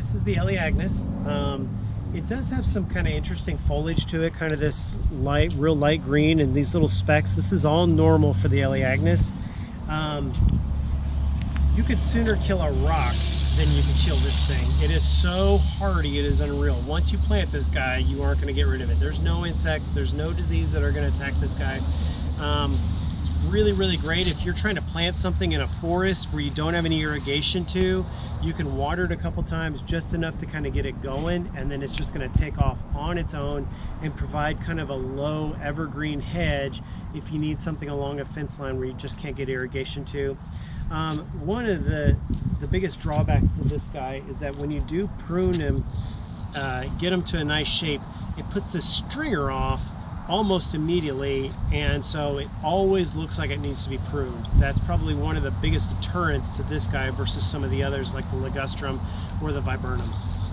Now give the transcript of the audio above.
this is the Elaeagnus. It does have some kind of interesting foliage to it, kind of this real light green and these little specks. This is all normal for the Elaeagnus. You could sooner kill a rock than you can kill this thing. It is so hardy, it is unreal. Once you plant this guy, you aren't going to get rid of it. There's no insects, there's no disease that are going to attack this guy. It's really, really great if you're trying to plant something in a forest where you don't have any irrigation to. You can water it a couple times, just enough to kind of get it going, and then it's just going to take off on its own and provide kind of a low evergreen hedge if you need something along a fence line where you just can't get irrigation to. One of the biggest drawbacks to this guy is that when you do prune him, get him to a nice shape, it puts the stringer off almost immediately, and so it always looks like it needs to be pruned. That's probably one of the biggest deterrents to this guy versus some of the others like the ligustrum or the viburnums. So.